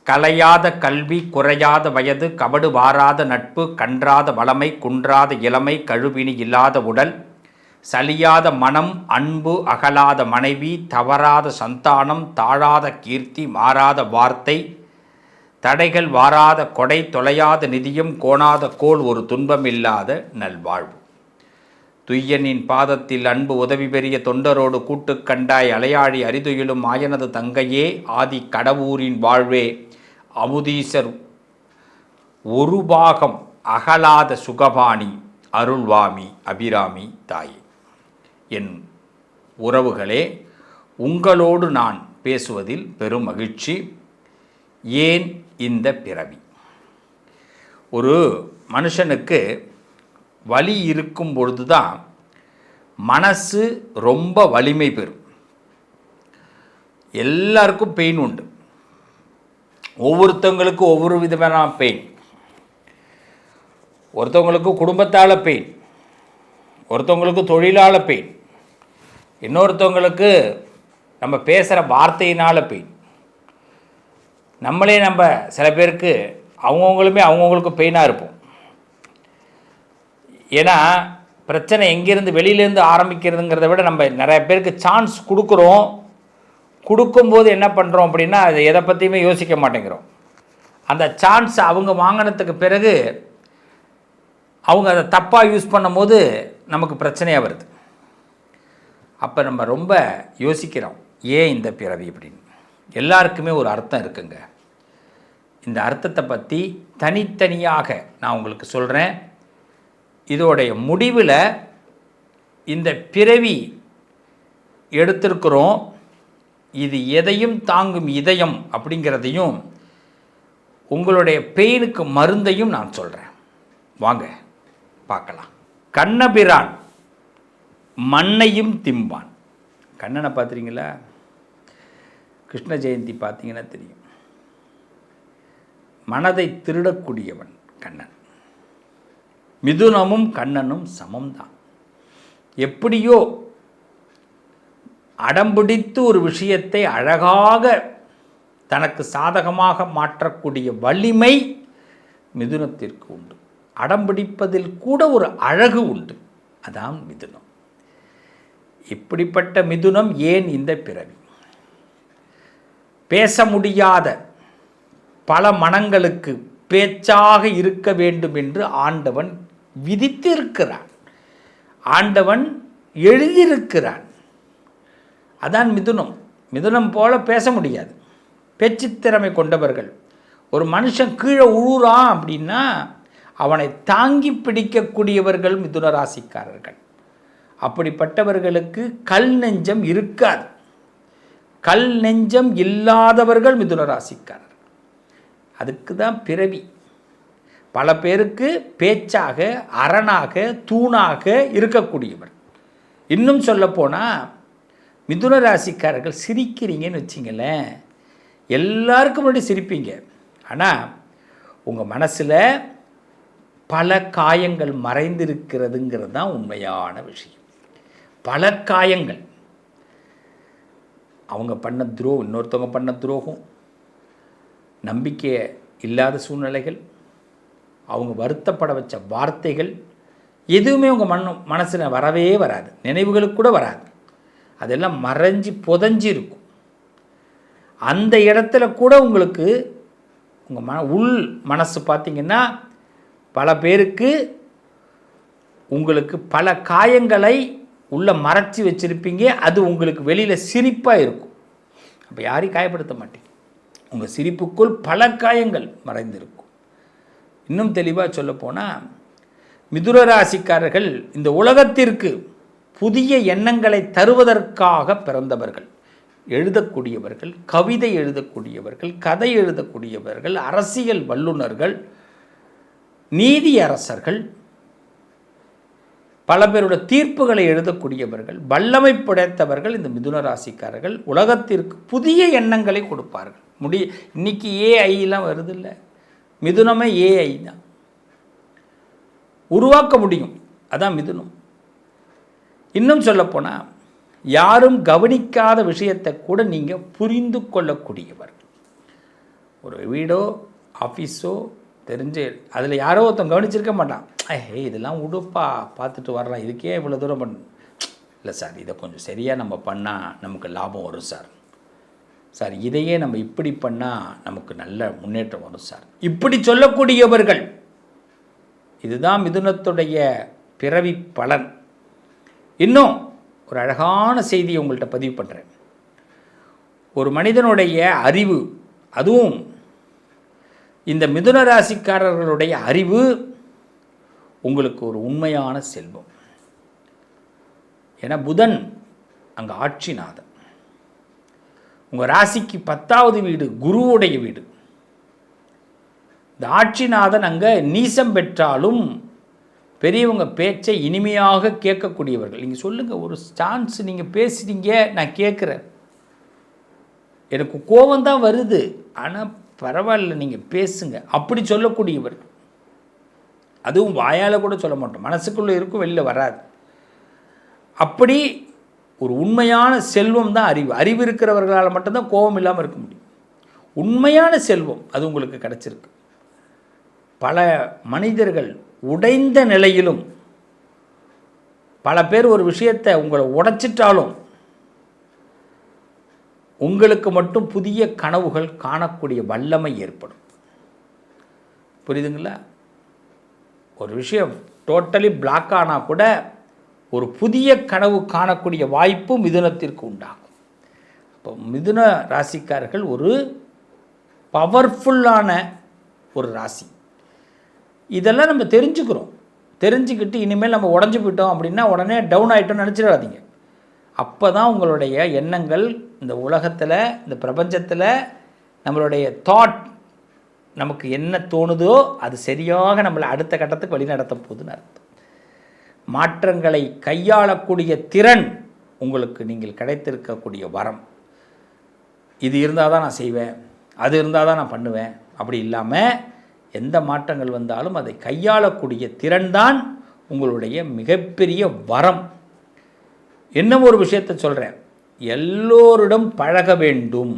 கலையாத கல்வி, குறையாத வயது, கபடு வாராத நட்பு, கன்றாத வளமை, குன்றாத இளமை, கழுவினி இல்லாத உடல், சலியாத மனம், அன்பு அகலாத மனைவி, தவறாத சந்தானம், தாழாத கீர்த்தி, மாறாத வார்த்தை, தடைகள் வாராத கொடை, தொலையாத நிதியம், கோணாத கோல், ஒரு துன்பமில்லாத நல்வாழ்வு. துய்யனின் பாதத்தில் அன்பு உதவி பெரிய தொண்டரோடு கூட்டு கண்டாய், அலையாழி அரிதுயிலும் ஆயனது தங்கையே, ஆதி கடவுரின் வாழ்வே, அமுதீசர் ஒரு பாகம் அகலாத சுகபாணி, அருள்வாமி அபிராமி தாயே. என் உறவுகளே, உங்களோடு நான் பேசுவதில் பெரும் மகிழ்ச்சி. ஏன் இந்த பிறவி? ஒரு மனுஷனுக்கு வலி இருக்கும் பொழுது தான் மனசு ரொம்ப வலிமை பெறும். எல்லாருக்கும் பெயின் உண்டு. ஒவ்வொருத்தவங்களுக்கு ஒவ்வொரு விதமான பெயின். ஒருத்தவங்களுக்கு குடும்பத்தால் பெயின், ஒருத்தவங்களுக்கு தொழிலால் பெயின், இன்னொருத்தவங்களுக்கு நம்ம பேசுகிற வார்த்தையினால் பெயின். நம்ம சில பேருக்கு அவங்கவுங்களுக்கு பெயினாக இருப்போம். ஏன்னா பிரச்சனை எங்கேருந்து வெளியிலேருந்து ஆரம்பிக்கிறதுங்கிறத விட நம்ம நிறைய பேருக்கு சான்ஸ் கொடுக்குறோம். கொடுக்கும்போது என்ன பண்ணுறோம் அப்படின்னா, அது எதை பற்றியுமே யோசிக்க மாட்டேங்கிறோம். அந்த சான்ஸ் அவங்க வாங்கினதுக்கு பிறகு அவங்க அதை தப்பாக யூஸ் பண்ணும்போது நமக்கு பிரச்சனையாக வருது. அப்போ நம்ம ரொம்ப யோசிக்கிறோம், ஏன் இந்த பிறவி அப்படின்னு. எல்லாருக்குமே ஒரு அர்த்தம் இருக்குங்க. இந்த அர்த்தத்தை பற்றி தனித்தனியாக நான் உங்களுக்கு சொல்கிறேன். இதோடைய முடிவில் இந்த பிறவி எடுத்திருக்கிறோம், இது எதையும் தாங்கும் இதயம் அப்படிங்கிறதையும், உங்களுடைய பெயினுக்கு மருந்தையும் நான் சொல்கிறேன். வாங்க பார்க்கலாம். கண்ணபிரான் மண்ணையும் திம்பான். கண்ணனை பார்த்துறீங்களா? கிருஷ்ண ஜெயந்தி பார்த்தீங்கன்னா தெரியும். மனதை திருடக்கூடியவன் கண்ணன். மிதுனமும் கண்ணனும் சமம்தான். எப்படியோ அடம்பிடித்து ஒரு விஷயத்தை அழகாக தனக்கு சாதகமாக மாற்றக்கூடிய வலிமை மிதுனத்திற்கு உண்டு. அடம்பிடிப்பதில் கூட ஒரு அழகு உண்டு. அதான் மிதுனம். இப்படிப்பட்ட மிதுனம் ஏன் இந்த பிறவி? பேச முடியாத பல மனங்களுக்கு பேச்சாக இருக்க வேண்டும் என்று ஆண்டவன் விதித்திருக்கிறான். ஆண்டவன் எழுதியிருக்கிறான். அதான் மிதுனம். மிதுனம் போல பேச முடியாது. பேச்சுத்திறமை கொண்டவர்கள். ஒரு மனுஷன் கீழே உழுறான் அப்படின்னா அவனை தாங்கி பிடிக்கக்கூடியவர்கள் மிதுன ராசிக்காரர்கள். அப்படிப்பட்டவர்களுக்கு கல் நெஞ்சம் இருக்காது. கல் நெஞ்சம் இல்லாதவர்கள் மிதுன ராசிக்காரர்கள். அதுக்கு தான் பிறவி. பல பேருக்கு பேச்சாக, அரணாக, தூணாக இருக்கக்கூடியவர். இன்னும் சொல்லப்போனால் மிதுன ராசிக்காரர்கள் சிரிக்கிறீங்கன்னு வச்சிங்களேன், எல்லாருக்கும் முன்னாடி சிரிப்பீங்க. ஆனால் உங்கள் மனசில் பல காயங்கள் மறைந்திருக்கிறதுங்கிறது தான் உண்மையான விஷயம். பல காயங்கள். அவங்க பண்ண துரோகம், இன்னொருத்தவங்க பண்ண துரோகம், நம்பிக்கை இல்லாத சூழ்நிலைகள், அவங்க வருத்தப்பட வச்ச வார்த்தைகள், எதுவுமே உங்கள் மனசில் வரவே வராது. நினைவுகளுக்கு கூட வராது. அதெல்லாம் மறைஞ்சி புதஞ்சி இருக்கும். அந்த இடத்துல கூட உங்களுக்கு உங்கள் உள் மனசு பார்த்திங்கன்னா பல பேருக்கு உங்களுக்கு பல காயங்களை உள்ள மறைச்சி வச்சுருப்பீங்க. அது உங்களுக்கு வெளியில் சிரிப்பாக இருக்கும். அப்போ யாரையும் காயப்படுத்த மாட்டீங்க. உங்கள் சிரிப்புக்குள் பல காயங்கள் மறைந்திருக்கும். இன்னும் தெளிவாக சொல்லப்போனால் மிதுன ராசிக்காரர்கள் இந்த உலகத்திற்கு புதிய எண்ணங்களை தருவதற்காக பிறந்தவர்கள். எழுதக்கூடியவர்கள், கவிதை எழுதக்கூடியவர்கள், கதை எழுதக்கூடியவர்கள், அரசியல் வல்லுநர்கள், நீதி அரசர்கள், பல பேரோட தீர்ப்புகளை எழுதக்கூடியவர்கள், வல்லமை படைத்தவர்கள். இந்த மிதுன ராசிக்காரர்கள் உலகத்திற்கு புதிய எண்ணங்களை கொடுப்பார்கள். இன்னைக்கு ஏஐலாம் வருது இல்லை, மிதுனமே ஏஐ தான். உருவாக்க முடியும். அதான் மிதுனம். இன்னும் சொல்லப்போனால் யாரும் கவனிக்காத விஷயத்தை கூட நீங்கள் புரிந்து கொள்ளக்கூடியவர். ஒரு வீடோ ஆஃபீஸோ தெரிஞ்சு அதில் யாரோ ஒருத்தன் கவனிச்சிருக்க மாட்டான். இதெல்லாம் உடுப்பா பார்த்துட்டு வரலாம், இதுக்கே இவ்வளோ தூரம் இல்லை சார், இதை கொஞ்சம் சரியாக நம்ம பண்ணால் நமக்கு லாபம் வரும் சார். சார் இதையே நம்ம இப்படி பண்ணால் நமக்கு நல்ல முன்னேற்றம் வரும் சார். இப்படி சொல்லக்கூடியவர்கள், இதுதான் மிதுனத்துடைய பிறவி பலன். இன்னும் ஒரு அழகான செய்தியை உங்கள்கிட்ட பதிவு பண்ணுறேன். ஒரு மனிதனுடைய அறிவு, அதுவும் இந்த மிதுன ராசிக்காரர்களுடைய அறிவு உங்களுக்கு ஒரு உண்மையான செல்வம். ஏன்னா புதன் அங்கே ஆட்சிநாதன். உங்கள் ராசிக்கு 10வது வீடு குருவுடைய வீடு. இந்த ஆட்சிநாதன் அங்கே நீசம் பெற்றாலும் பெரியவங்க பேச்சை இனிமையாக கேட்கக்கூடியவர்கள். நீங்கள் சொல்லுங்கள், ஒரு சான்ஸ் நீங்கள் பேசிட்டீங்க, நான் கேட்குறேன், எனக்கு கோபம்தான் வருது, ஆனால் பரவாயில்ல நீங்கள் பேசுங்க, அப்படி சொல்லக்கூடியவர்கள். அதுவும் வாயால் கூட சொல்ல மாட்டோம், மனசுக்குள்ளே இருக்கும், வெளியில் வராது. அப்படி ஒரு உண்மையான செல்வம் தான் அறிவு. அறிவு இருக்கிறவர்களால் மட்டும்தான் கோபம் இல்லாமல் இருக்க முடியும். உண்மையான செல்வம் அது உங்களுக்கு கிடச்சிருக்கு. பல மனிதர்கள் உடைந்த நிலையிலும், பல பேர் ஒரு விஷயத்தை உங்களை உடைச்சிட்டாலும் உங்களுக்கு மட்டும் புதிய கனவுகள் காணக்கூடிய வல்லமை ஏற்படும். புரியுதுங்களா? ஒரு விஷயம் டோட்டலி பிளாக் ஆனால் கூட ஒரு புதிய கனவு காணக்கூடிய வாய்ப்பு மிதுனத்திற்கு உண்டாகும். அப்போ மிதுன ராசிக்காரர்கள் ஒரு பவர்ஃபுல்லான ஒரு ராசி. இதெல்லாம் நம்ம தெரிஞ்சுக்கிறோம். தெரிஞ்சுக்கிட்டு இனிமேல் நம்ம உடஞ்சி போயிட்டோம் அப்படின்னா உடனே டவுன் ஆகிட்டோம்னு நினச்சிடாதீங்க. அப்போ தான் உங்களுடைய எண்ணங்கள் இந்த உலகத்தில், இந்த பிரபஞ்சத்தில் நம்மளுடைய தாட், நமக்கு என்ன தோணுதோ அது சரியாக நம்மளை அடுத்த கட்டத்துக்கு வழி நடத்த போகுதுன்னு அர்த்தம். மாற்றங்களை கையாளக்கூடிய திறன் உங்களுக்கு நீங்கள் கிடைத்திருக்கக்கூடிய வரம். இது இருந்தால் தான் நான் செய்வேன், அது இருந்தால் தான் நான் பண்ணுவேன், அப்படி இல்லாமல் எந்த மாற்றங்கள் வந்தாலும் அதை கையாளக்கூடிய திறன்தான் உங்களுடைய மிகப்பெரிய வரம். என்ன ஒரு விஷயத்தை சொல்கிறேன், எல்லோரிடம் பழக வேண்டும்,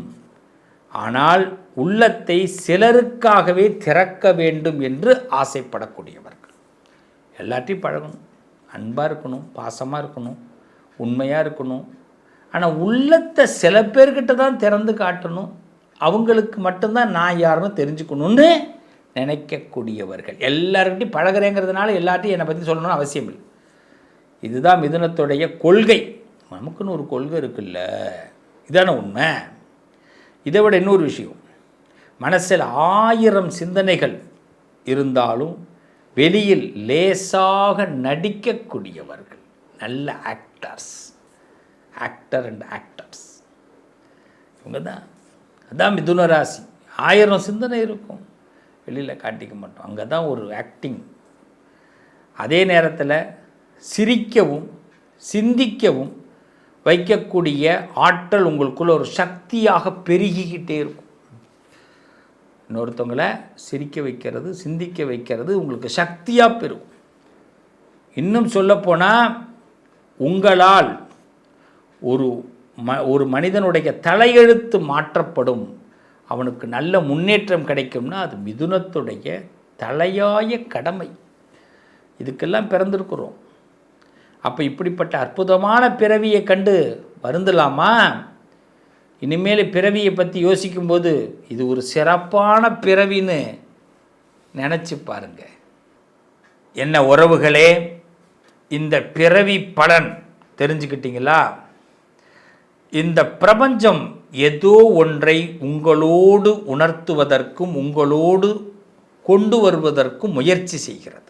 ஆனால் உள்ளத்தை சிலருக்காகவே திறக்க வேண்டும் என்று ஆசைப்படக்கூடியவர்கள். எல்லாத்தையும் பழகணும், அன்பாக இருக்கணும், பாசமாக இருக்கணும், உண்மையாக இருக்கணும். ஆனால் உள்ளத்தை சில பேர்கிட்ட தான் திறந்து காட்டணும், அவங்களுக்கு மட்டும்தான் நான் யாருன்னு தெரிஞ்சுக்கணும்னு நினைக்கக்கூடியவர்கள். எல்லார்கிட்டையும் பழகிறேங்கிறதுனால எல்லாத்தையும் என்னை பற்றி சொல்லணும்னு அவசியம் இல்லை. இதுதான் மிதுனத்துடைய கொள்கை. நமக்குன்னு ஒரு கொள்கை இருக்குல்ல, இதான உண்மை. இதை விட இன்னொரு விஷயம், மனசில் 1000 சிந்தனைகள் இருந்தாலும் வெளியில் லேசாக நடிக்கக்கூடியவர்கள், நல்ல ஆக்டர்ஸ், ஆக்டர் அண்ட் ஆக்டர்ஸ் இவங்க தான். அதுதான் மிதுன ராசி. 1000 சிந்தனை இருக்கும், வெளியில் காட்டிக்க மாட்டோம், அங்கே தான் ஒரு ஆக்டிங். அதே நேரத்தில் சிரிக்கவும் சிந்திக்கவும் வைக்கக்கூடிய ஆற்றல் உங்களுக்குள்ள ஒரு சக்தியாக பெருகிக்கிட்டே இருக்கும். இன்னொருத்தவங்களை சிரிக்க வைக்கிறது, சிந்திக்க வைக்கிறது உங்களுக்கு சக்தியாக பெருகும். இன்னும் சொல்லப்போனால் உங்களால் ஒரு மனிதனுடைய தலையெழுத்து மாற்றப்படும், அவனுக்கு நல்ல முன்னேற்றம் கிடைக்கும்னா அது மிதுனத்துடைய தலையாய கடமை. இதுக்கெல்லாம் பிறந்திருக்கிறோம். அப்போ இப்படிப்பட்ட அற்புதமான பிறவியை கண்டு வருந்தலாமா? இனிமேல் பிறவியை பற்றி யோசிக்கும்போது இது ஒரு சிறப்பான பிறவின்னு நினச்சி பாருங்க. என்ன உறவுகளே, இந்த பிறவி பலன் தெரிஞ்சுக்கிட்டீங்களா? இந்த பிரபஞ்சம் ஏதோ ஒன்றை உங்களோடு உணர்த்துவதற்கும் உங்களோடு கொண்டு வருவதற்கும் முயற்சி செய்கிறது.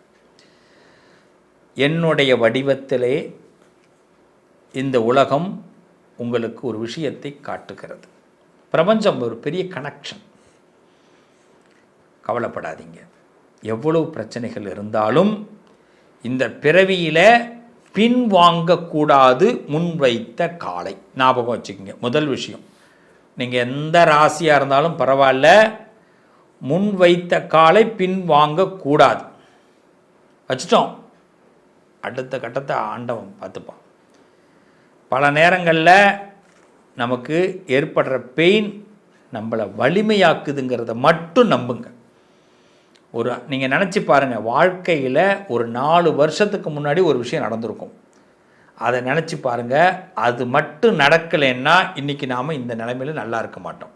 என்னுடைய வடிவத்திலே இந்த உலகம் உங்களுக்கு ஒரு விஷயத்தை காட்டுகிறது. பிரபஞ்சம் ஒரு பெரிய கனெக்ஷன். கவலைப்படாதீங்க. எவ்வளவு பிரச்சனைகள் இருந்தாலும் இந்த பிறவியில் பின்வாங்கக்கூடாது. முன்வைத்த காலை ஞாபகம் வச்சுக்கோங்க. முதல் விஷயம், நீங்கள் எந்த ராசியாக இருந்தாலும் பரவாயில்ல, முன்வைத்த காலை பின்வாங்கக்கூடாது. வச்சிட்டோம், அடுத்த கட்டத்தை ஆண்டவன் பார்த்துப்பான். பல நேரங்களில் நமக்கு ஏற்படுற பெயின் நம்மளை வலிமையாக்குதுங்கிறத மட்டும் நம்புங்க. நீங்கள் நினச்சி பாருங்கள், வாழ்க்கையில் ஒரு 4 வருஷத்துக்கு முன்னாடி ஒரு விஷயம் நடந்திருக்கும். அதை நினச்சி பாருங்கள். அது மட்டும் நடக்கலைன்னா இன்றைக்கி நாம் இந்த நிலைமையில் நல்லா இருக்க மாட்டோம்.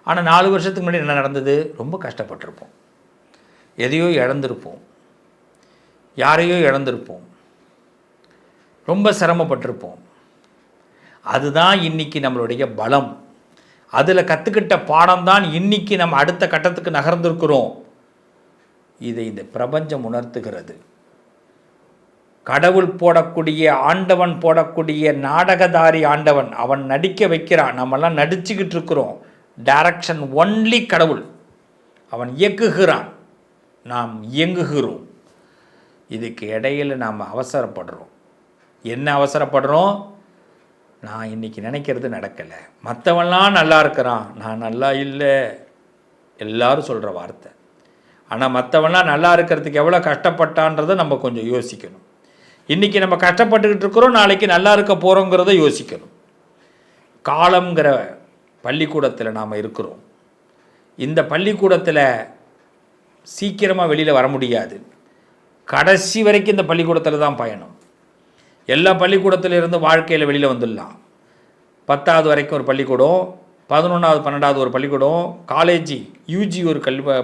ஆனால் 4 வருஷத்துக்கு முன்னாடி என்ன நடந்தது? ரொம்ப கஷ்டப்பட்டிருப்போம், எதையோ இழந்திருப்போம், யாரையோ இழந்திருப்போம், ரொம்ப சிரமப்பட்டிருப்போம். அதுதான் இன்றைக்கி நம்மளுடைய பலம். அதில் கற்றுக்கிட்ட பாடம் தான் இன்றைக்கி நம்ம அடுத்த கட்டத்துக்கு நகர்ந்திருக்கிறோம். இதை இந்த பிரபஞ்சம் உணர்த்துகிறது. கடவுள் போடக்கூடிய, ஆண்டவன் போடக்கூடிய நாடகதாரி ஆண்டவன், அவன் நடிக்க வைக்கிறான், நம்மெல்லாம் நடிச்சுக்கிட்டு இருக்கிறோம். டைரக்ஷன் ஒன்லி கடவுள். அவன் இயக்குகிறான், நாம் இயங்குகிறோம். இதுக்கு இடையில் நாம் அவசரப்படுறோம். என்ன அவசரப்படுறோம்? நான் இன்றைக்கி நினைக்கிறது நடக்கலை, மற்றவன்லாம் நல்லா இருக்கிறான், நான் நல்லா இல்லை, எல்லாரும் சொல்கிற வார்த்தை. ஆனால் மற்றவன்லாம் நல்லா இருக்கிறதுக்கு எவ்வளோ கஷ்டப்பட்டான்றதை நம்ம கொஞ்சம் யோசிக்கணும். இன்றைக்கி நம்ம கஷ்டப்பட்டுக்கிட்டு இருக்கிறோம், நாளைக்கு நல்லா இருக்க போகிறோங்கிறத யோசிக்கணும். காலங்கிற பள்ளிக்கூடத்தில் நாம் இருக்கிறோம். இந்த பள்ளிக்கூடத்தில் சீக்கிரமாக வெளியில் வர முடியாது. கடைசி வரைக்கும் இந்த பள்ளிக்கூடத்தில் தான் பயணம். எல்லா பள்ளிக்கூடத்தில் இருந்து வாழ்க்கையில் வெளியில் வந்துடலாம். 10வது வரைக்கும் ஒரு பள்ளிக்கூடம், 11வது 12வது ஒரு பள்ளிக்கூடம், காலேஜி யூஜி ஒரு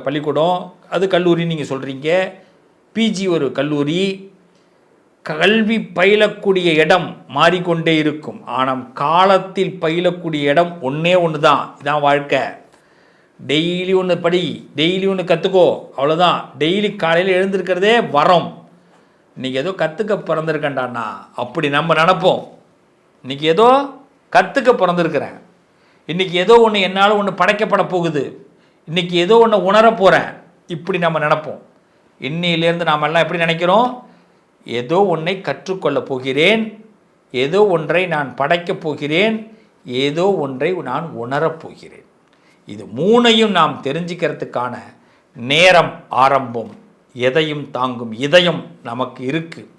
பள்ளிக்கூடம், அது கல்லூரி நீங்கள் சொல்கிறீங்க, பிஜி ஒரு கல்லூரி. கல்வி பயிலக்கூடிய இடம் மாறிக்கொண்டே இருக்கும். ஆனால் காலத்தில் பயிலக்கூடிய இடம் ஒன்றே ஒன்று தான். இதான் வாழ்க்கை. டெய்லி ஒன்று படி, டெய்லி ஒன்று கற்றுக்கோ, அவ்வளோதான். டெய்லி காலையில் எழுந்திருக்கிறதே வரம். இன்றைக்கி ஏதோ கற்றுக்க பிறந்திருக்கேன்டாண்ணா அப்படி நம்ம நினப்போம். இன்றைக்கி ஏதோ கற்றுக்க பிறந்திருக்கிறேன், இன்றைக்கி ஏதோ ஒன்று என்னால் ஒன்று படைக்கப்பட போகுது, இன்றைக்கி ஏதோ ஒன்று உணர போகிறேன், இப்படி நம்ம நினப்போம். இன்னிலேருந்து நாம் எல்லாம் எப்படி நினைக்கிறோம்? ஏதோ ஒன்றை கற்றுக்கொள்ளப் போகிறேன், ஏதோ ஒன்றை நான் படைக்கப் போகிறேன், ஏதோ ஒன்றை நான் உணரப்போகிறேன். இது 3ஐயும் நாம் தெரிஞ்சுக்கிறதுக்கான நேரம் ஆரம்பம். எதையும் தாங்கும் இதயம் நமக்கு இருக்குது.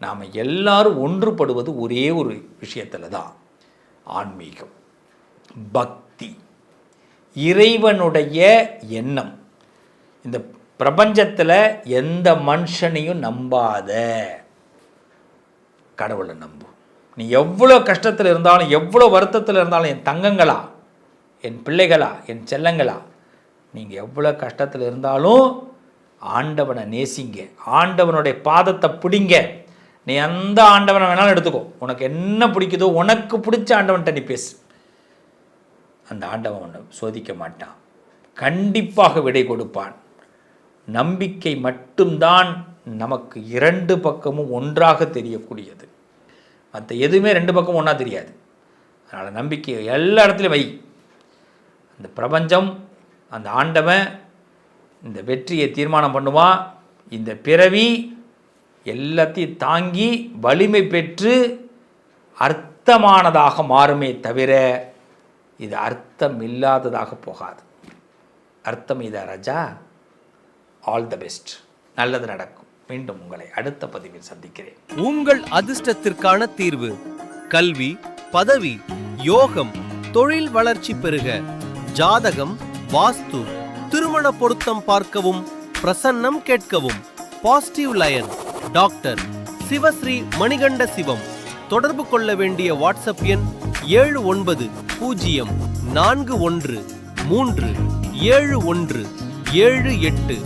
நாம் எல்லாரும் ஒன்றுபடுவது ஒரே ஒரு விஷயத்தில் தான், ஆன்மீகம், பக்தி, இறைவனுடைய எண்ணம். இந்த பிரபஞ்சத்தில் எந்த மனுஷனையும் நம்பாத, கடவுளை நம்பு. நீ எவ்வளோ கஷ்டத்தில் இருந்தாலும், எவ்வளோ வருத்தத்தில் இருந்தாலும், என் தங்கங்களா, என் பிள்ளைகளா, என் செல்லங்களா, நீங்கள் எவ்வளோ கஷ்டத்தில் இருந்தாலும் ஆண்டவனை நேசிங்க, ஆண்டவனுடைய பாதத்தை பிடிங்க. நீ எந்த ஆண்டவனை வேணாலும் எடுத்துக்கோ, உனக்கு என்ன பிடிக்குதோ உனக்கு பிடிச்ச ஆண்டவன்கிட்ட நீ பேசு. அந்த ஆண்டவன் உன்னை சோதிக்க மாட்டான், கண்டிப்பாக விடை கொடுப்பான். நம்பிக்கை மட்டும்தான் நமக்கு 2 பக்கமும் ஒன்றாக தெரியக்கூடியது. மற்ற எதுவுமே 2 பக்கமும் ஒன்றா தெரியாது. அதனால் நம்பிக்கையை எல்லா இடத்துலையும் வை. அந்த பிரபஞ்சம், அந்த ஆண்டவன் இந்த வெற்றியை தீர்மானம் பண்ணுவான். இந்த பிறவி எல்லாத்தையும் தாங்கி வலிமை பெற்று அர்த்தமானதாக மாறுமே தவிர இது அர்த்தம் இல்லாததாக போகாது. அர்த்தம் இதா ராஜா. All the best. நல்லது நடக்கும். மீண்டும் உங்களை அடுத்த பதிவில் சந்திக்கிறேன். உங்கள் அதிர்ஷ்டத்திற்கான தீர்வு: கல்வி, பதவி, யோகம், தொழில் வளர்ச்சி பெருக, ஜாதகம், வாஸ்து, திருமண பொருத்தம் பார்க்கவும், பிரசன்னம் கேட்கவும். Positive lion doctor Sivasri Manikanda Sivam. தொடர்பு கொள்ள வேண்டிய வாட்ஸ்அப் எண் 7904137178.